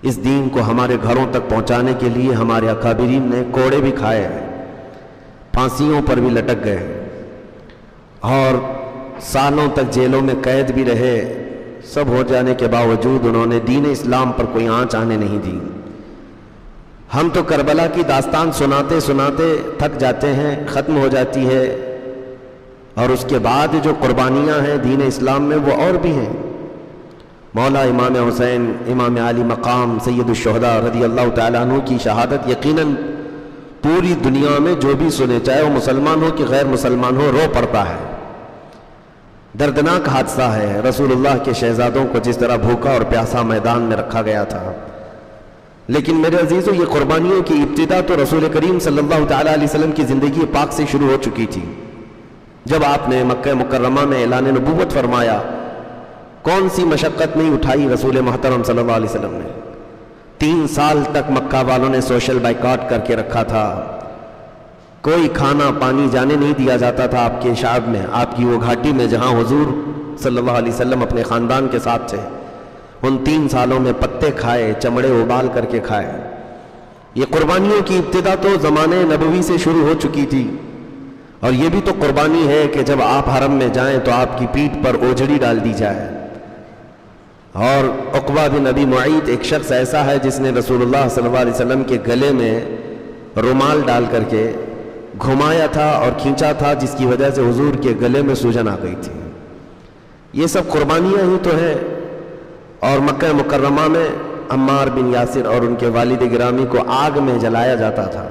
اس دین کو ہمارے گھروں تک پہنچانے کے لیے ہمارے اکابرین نے کوڑے بھی کھائے ہیں، پھانسیوں پر بھی لٹک گئے اور سالوں تک جیلوں میں قید بھی رہے۔ سب ہو جانے کے باوجود انہوں نے دین اسلام پر کوئی آنچ آنے نہیں دی۔ ہم تو کربلا کی داستان سناتے سناتے تھک جاتے ہیں، ختم ہو جاتی ہے، اور اس کے بعد جو قربانیاں ہیں دین اسلام میں وہ اور بھی ہیں۔ مولا امام حسین امام علی مقام سید الشہداء رضی اللہ تعالیٰ عنہ کی شہادت یقیناً پوری دنیا میں جو بھی سنے، چاہے وہ مسلمان ہو کہ غیر مسلمان ہو، رو پڑتا ہے۔ دردناک حادثہ ہے، رسول اللہ کے شہزادوں کو جس طرح بھوکا اور پیاسا میدان میں رکھا گیا تھا۔ لیکن میرے عزیزو، یہ قربانیوں کی ابتدا تو رسول کریم صلی اللہ تعالیٰ علیہ وسلم کی زندگی پاک سے شروع ہو چکی تھی۔ جب آپ نے مکہ مکرمہ میں اعلان نبوت فرمایا، کون سی مشقت نہیں اٹھائی رسول محترم صلی اللہ علیہ وسلم نے۔ 3 سال تک مکہ والوں نے سوشل بائیکاٹ کر کے رکھا تھا، کوئی کھانا پانی جانے نہیں دیا جاتا تھا آپ کے شعب میں، آپ کی وہ گھاٹی میں جہاں حضور صلی اللہ علیہ وسلم اپنے خاندان کے ساتھ تھے۔ ان 3 سالوں میں پتے کھائے، چمڑے ابال کر کے کھائے۔ یہ قربانیوں کی ابتدا تو زمانے نبوی سے شروع ہو چکی تھی، اور یہ بھی تو قربانی ہے کہ جب آپ حرم میں جائیں تو آپ کی پیٹھ پر اوجھڑی ڈال دی جائے۔ اور عقبہ بن ابی معیط ایک شخص ایسا ہے جس نے رسول اللہ صلی اللہ علیہ وسلم کے گلے میں رومال ڈال کر کے گھمایا تھا اور کھینچا تھا، جس کی وجہ سے حضور کے گلے میں سوجن آ گئی تھی۔ یہ سب قربانیاں ہی تو ہیں۔ اور مکہ مکرمہ میں عمار بن یاسر اور ان کے والد گرامی کو آگ میں جلایا جاتا تھا،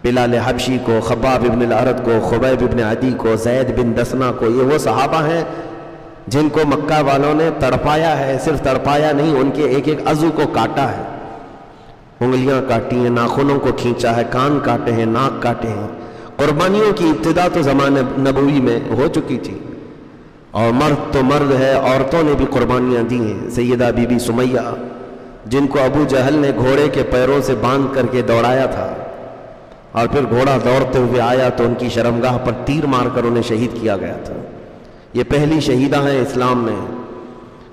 بلال حبشی کو، خباب ابن الارت کو، خبیب ابن عدی کو، زید بن دسنہ کو۔ یہ وہ صحابہ ہیں جن کو مکہ والوں نے تڑپایا ہے، صرف تڑپایا نہیں، ان کے ایک ایک عضو کو کاٹا ہے، انگلیاں کاٹی ہیں، ناخنوں کو کھینچا ہے، کان کاٹے ہیں، ناک کاٹے ہیں۔ قربانیوں کی ابتدا تو زمانے نبوی میں ہو چکی تھی، اور مرد تو مرد ہے، عورتوں نے بھی قربانیاں دی ہیں۔ سیدہ بی بی سمیہ، جن کو ابو جہل نے گھوڑے کے پیروں سے باندھ کر کے دوڑایا تھا، اور پھر گھوڑا دوڑتے ہوئے آیا تو ان کی شرمگاہ پر تیر مار کر انہیں شہید کیا گیا تھا۔ یہ پہلی شہیدہ ہیں اسلام میں۔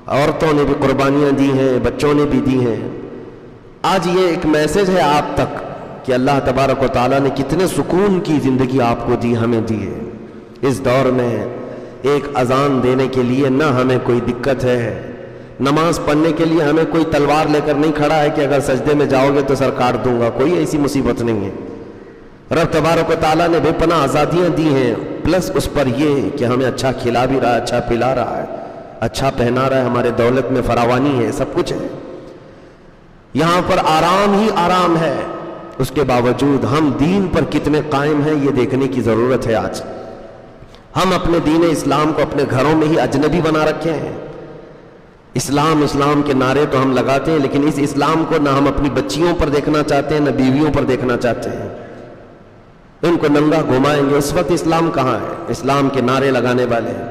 عورتوں نے بھی قربانیاں دی ہیں، بچوں نے بھی دی ہیں۔ آج یہ ایک میسج ہے آپ تک کہ اللہ تبارک و تعالیٰ نے کتنے سکون کی زندگی آپ کو دی، ہمیں دی ہے۔ اس دور میں ایک اذان دینے کے لیے نہ ہمیں کوئی دقت ہے، نماز پڑھنے کے لیے ہمیں کوئی تلوار لے کر نہیں کھڑا ہے کہ اگر سجدے میں جاؤ گے تو سر کاٹ دوں گا، کوئی ایسی مصیبت نہیں ہے۔ رب تبارک و تعالیٰ نے بے پناہ آزادیاں دی ہیں، پلس اس پر یہ کہ ہمیں اچھا کھلا بھی رہا ہے، اچھا پلا رہا ہے، اچھا پہنا رہا ہے، ہمارے دولت میں فراوانی ہے، سب کچھ ہے، یہاں پر آرام ہی آرام ہے۔ اس کے باوجود ہم دین پر کتنے قائم ہیں یہ دیکھنے کی ضرورت ہے۔ آج ہم اپنے دین اسلام کو اپنے گھروں میں ہی اجنبی بنا رکھے ہیں۔ اسلام اسلام کے نعرے تو ہم لگاتے ہیں، لیکن اس اسلام کو نہ ہم اپنی بچیوں پر دیکھنا چاہتے ہیں، نہ بیویوں پر دیکھنا چاہتے ہیں۔ ان کو ننگا گھمائیں گے، اس وقت اسلام کہاں ہے؟ اسلام کے نعرے لگانے والے ہیں۔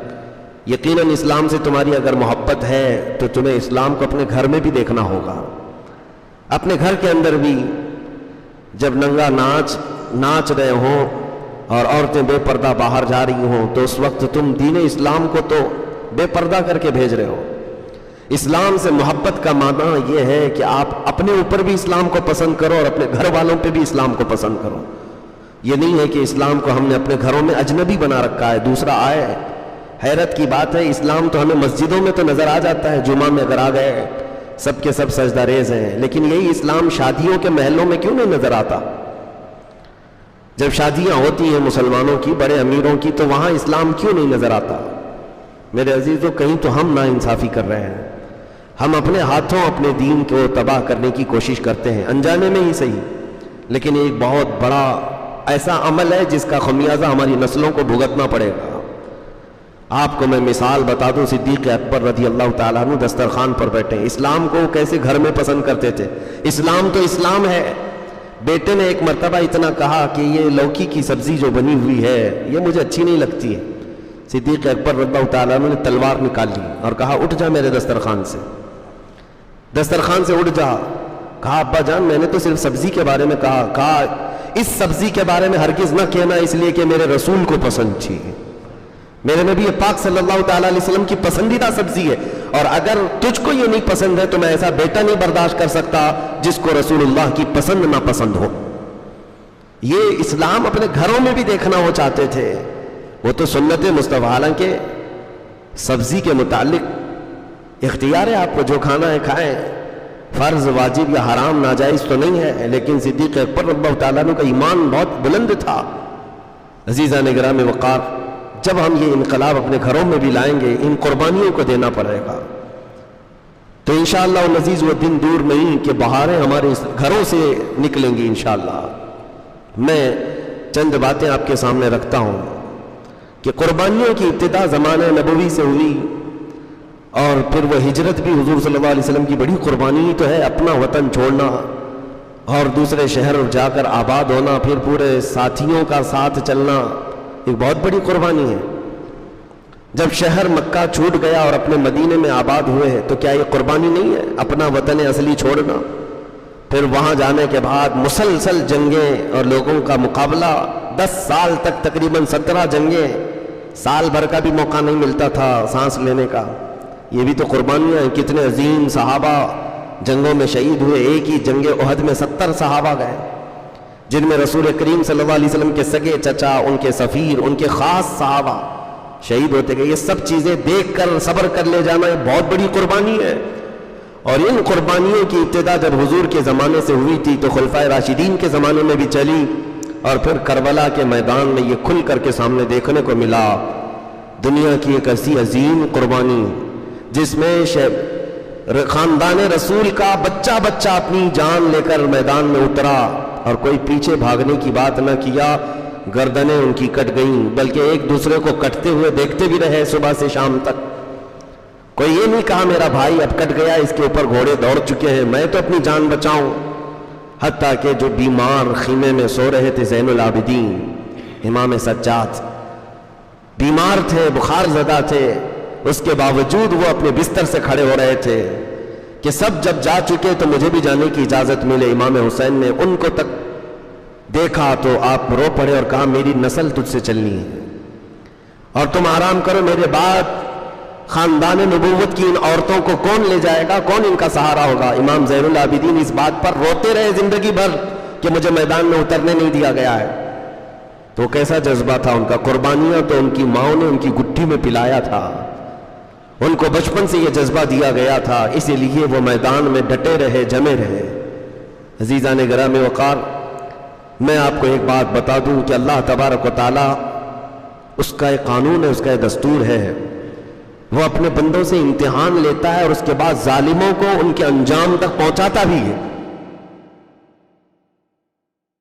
یقیناً اسلام سے تمہاری اگر محبت ہے تو تمہیں اسلام کو اپنے گھر میں بھی دیکھنا ہوگا۔ اپنے گھر کے اندر بھی جب ننگا ناچ رہے ہوں اور عورتیں بے پردہ باہر جا رہی ہوں تو اس وقت تم دین اسلام کو تو بے پردہ کر کے بھیج رہے ہو۔ اسلام سے محبت کا معنی یہ ہے کہ آپ اپنے اوپر بھی اسلام کو پسند کرو اور اپنے گھر والوں پہ بھی اسلام کو پسند کرو۔ یہ نہیں ہے کہ اسلام کو ہم نے اپنے گھروں میں اجنبی بنا رکھا ہے۔ دوسرا آئے، حیرت کی بات ہے، اسلام تو ہمیں مسجدوں میں تو نظر آ جاتا ہے، جمعہ میں اگر آ گئے سب کے سب سجدہ ریز ہیں، لیکن یہی اسلام شادیوں کے محلوں میں کیوں نہیں نظر آتا؟ جب شادیاں ہوتی ہیں مسلمانوں کی، بڑے امیروں کی، تو وہاں اسلام کیوں نہیں نظر آتا؟ میرے عزیزو، کہیں تو ہم ناانصافی کر رہے ہیں۔ ہم اپنے ہاتھوں اپنے دین کو تباہ کرنے کی کوشش کرتے ہیں، انجانے میں ہی صحیح، لیکن ایک بہت بڑا ایسا عمل ہے جس کا خمیازہ ہماری نسلوں کو بھگتنا پڑے گا۔ آپ کو میں مثال بتا دوں، صدیق اکبر رضی اللہ تعالیٰ عنہ دسترخوان پر بیٹھے، اسلام کو کیسے گھر میں پسند کرتے تھے۔ اسلام تو اسلام ہے۔ بیٹے نے ایک مرتبہ اتنا کہا کہ یہ لوکی کی سبزی جو بنی ہوئی ہے یہ مجھے اچھی نہیں لگتی ہے۔ صدیق اکبر رضی اللہ تعالیٰ عنہ نے تلوار نکال لی اور کہا اٹھ جا میرے دسترخوان سے، دسترخوان سے اٹھ جا۔ کہا ابا جان میں نے تو صرف سبزی کے بارے میں کہا اس سبزی کے بارے میں ہرگز نہ کہنا، اس لیے کہ میرے رسول کو پسند تھی، میرے نبی پاک صلی اللہ تعالیٰ علیہ وسلم کی پسندیدہ سبزی ہے، اور اگر تجھ کو یہ نہیں پسند ہے تو میں ایسا بیٹا نہیں برداشت کر سکتا جس کو رسول اللہ کی پسند نہ پسند ہو. یہ اسلام اپنے گھروں میں بھی دیکھنا وہ چاہتے تھے. وہ تو سنت مصطفیٰ، حالانکہ سبزی کے متعلق اختیار ہے آپ کو، جو کھانا ہے کھائیں، فرض واجب یا حرام ناجائز تو نہیں ہے. لیکن صدیق اکبر رضی اللہ تعالیٰ عنہ کا ایمان بہت بلند تھا. عزیزان گرامی وقار، جب ہم یہ انقلاب اپنے گھروں میں بھی لائیں گے، ان قربانیوں کو دینا پڑے گا، تو انشاءاللہ العزیز وہ دن دور نہیں کہ بہاریں ہمارے گھروں سے نکلیں گی انشاءاللہ. میں چند باتیں آپ کے سامنے رکھتا ہوں کہ قربانیوں کی ابتدا زمانہ نبوی سے ہوئی، اور پھر وہ ہجرت بھی حضور صلی اللہ علیہ وسلم کی بڑی قربانی تو ہے. اپنا وطن چھوڑنا اور دوسرے شہر جا کر آباد ہونا، پھر پورے ساتھیوں کا ساتھ چلنا، ایک بہت بڑی قربانی ہے. جب شہر مکہ چھوٹ گیا اور اپنے مدینے میں آباد ہوئے ہیں تو کیا یہ قربانی نہیں ہے؟ اپنا وطن اصلی چھوڑنا، پھر وہاں جانے کے بعد مسلسل جنگیں اور لوگوں کا مقابلہ، 10 سال تک تقریباً 17 جنگیں، سال بھر کا بھی موقع نہیں ملتا تھا سانس لینے کا. یہ بھی تو قربانیاں ہیں. کتنے عظیم صحابہ جنگوں میں شہید ہوئے. ایک ہی جنگ احد میں 70 صحابہ گئے، جن میں رسول کریم صلی اللہ علیہ وسلم کے سگے چچا، ان کے سفیر، ان کے خاص صحابہ شہید ہوتے گئے. یہ سب چیزیں دیکھ کر صبر کر لے جانا ایک بہت بڑی قربانی ہے. اور ان قربانیوں کی ابتدا جب حضور کے زمانے سے ہوئی تھی تو خلفائے راشدین کے زمانے میں بھی چلی، اور پھر کربلا کے میدان میں یہ کھل کر کے سامنے دیکھنے کو ملا. دنیا کی ایک ایسی عظیم قربانی جس میں خاندان رسول کا بچہ بچہ اپنی جان لے کر میدان میں اترا، اور کوئی پیچھے بھاگنے کی بات نہ کیا. گردنیں ان کی کٹ گئیں، بلکہ ایک دوسرے کو کٹتے ہوئے دیکھتے بھی رہے صبح سے شام تک. کوئی یہ نہیں کہا میرا بھائی اب کٹ گیا، اس کے اوپر گھوڑے دوڑ چکے ہیں، میں تو اپنی جان بچاؤں. حتیٰ کہ جو بیمار خیمے میں سو رہے تھے، زین العابدین امام سجاد بیمار تھے، بخار زدہ تھے، اس کے باوجود وہ اپنے بستر سے کھڑے ہو رہے تھے کہ سب جب جا چکے تو مجھے بھی جانے کی اجازت ملے. امام حسین نے ان کو تک دیکھا تو آپ رو پڑے اور کہا میری نسل تجھ سے چلنی ہے، اور تم آرام کرو، میرے بعد خاندان نبوت کی ان عورتوں کو کون لے جائے گا، کون ان کا سہارا ہوگا. امام زین العابدین اس بات پر روتے رہے زندگی بھر کہ مجھے میدان میں اترنے نہیں دیا گیا ہے. تو کیسا جذبہ تھا ان کا. قربانیاں تو ان کی ماؤں نے ان کی گٹھی میں پلایا تھا، ان کو بچپن سے یہ جذبہ دیا گیا تھا، اسی لیے وہ میدان میں ڈٹے رہے، جمے رہے. عزیزان گرامی وقار، میں آپ کو ایک بات بتا دوں کہ اللہ تبارک و تعالی، اس کا ایک قانون ہے، اس کا ایک دستور ہے. وہ اپنے بندوں سے امتحان لیتا ہے اور اس کے بعد ظالموں کو ان کے انجام تک پہنچاتا بھی ہے.